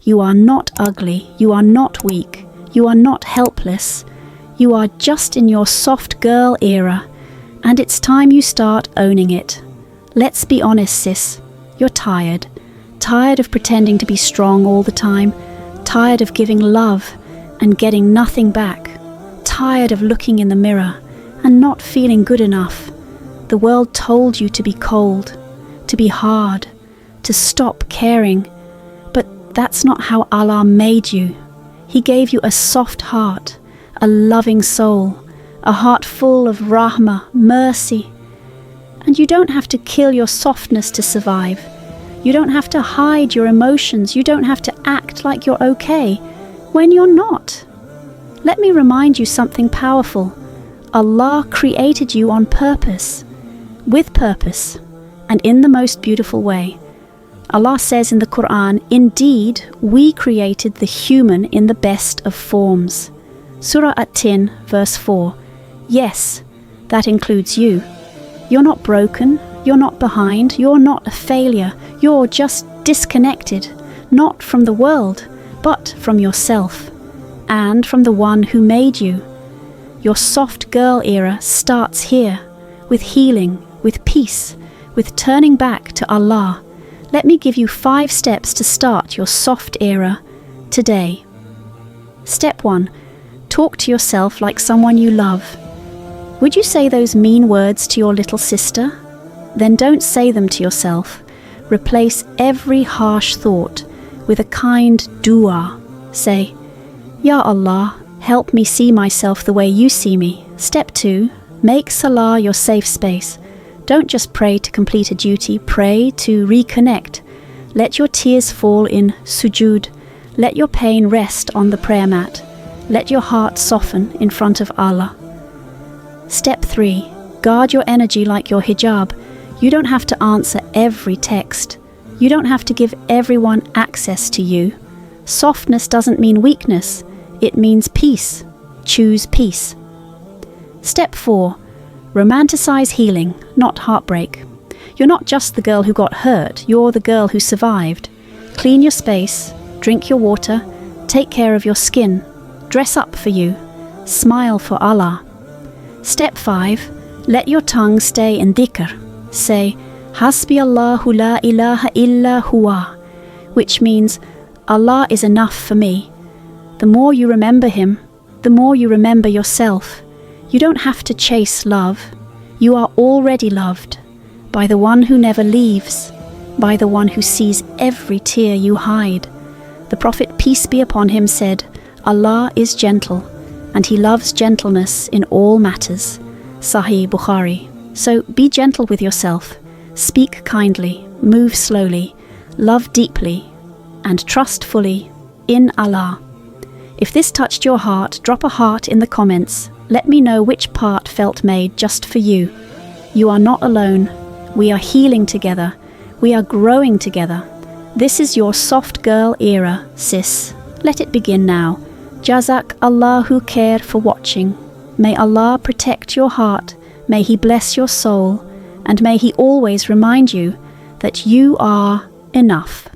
You are not ugly. You are not weak. You are not helpless. You are just in your soft girl era, and it's time you start owning it. Let's be honest, sis. You're tired. Tired of pretending to be strong all the time. Tired of giving love and getting nothing back. Tired of looking in the mirror and not feeling good enough. The world told you to be cold, to be hard, to stop caring. But that's not how Allah made you. He gave you a soft heart, a loving soul, a heart full of rahmah, mercy. And you don't have to kill your softness to survive. You don't have to hide your emotions. You don't have to act like you're okay when you're not. Let me remind you something powerful. Allah created you on purpose, with purpose, and in the most beautiful way. Allah says in the Quran, "Indeed, we created the human in the best of forms." Surah At-Tin, verse 4. Yes, that includes you. You're not broken, you're not behind, you're not a failure, you're just disconnected, not from the world, but from yourself, and from the one who made you. Your soft girl era starts here, with healing, with peace, with turning back to Allah. Let me give you 5 steps to start your soft era today. Step 1. Talk to yourself like someone you love. Would you say those mean words to your little sister? Then don't say them to yourself. Replace every harsh thought with a kind dua. Say, "Ya Allah, help me see myself the way you see me." Step 2. Make salah your safe space. Don't just pray to complete a duty, pray to reconnect. Let your tears fall in sujood. Let your pain rest on the prayer mat. Let your heart soften in front of Allah. Step 3. Guard your energy like your hijab. You don't have to answer every text. You don't have to give everyone access to you. Softness doesn't mean weakness. It means peace. Choose peace. Step 4. Romanticize healing, not heartbreak. You're not just the girl who got hurt, you're the girl who survived. Clean your space, drink your water, take care of your skin, dress up for you, smile for Allah. Step 5. Let your tongue stay in dhikr. Say, Hasbi Allahu la ilaha illa huwa, which means, Allah is enough for me. The more you remember Him, the more you remember yourself. You don't have to chase love. You are already loved by the one who never leaves, by the one who sees every tear you hide. The Prophet, peace be upon him, said, Allah is gentle, and He loves gentleness in all matters. Sahih Bukhari. So be gentle with yourself. Speak kindly, move slowly, love deeply, and trust fully in Allah. If this touched your heart, drop a heart in the comments. Let me know which part felt made just for you. You are not alone. We are healing together. We are growing together. This is your soft girl era, sis. Let it begin now. Jazak Allahu khair for watching. May Allah protect your heart. May He bless your soul. And may He always remind you that you are enough.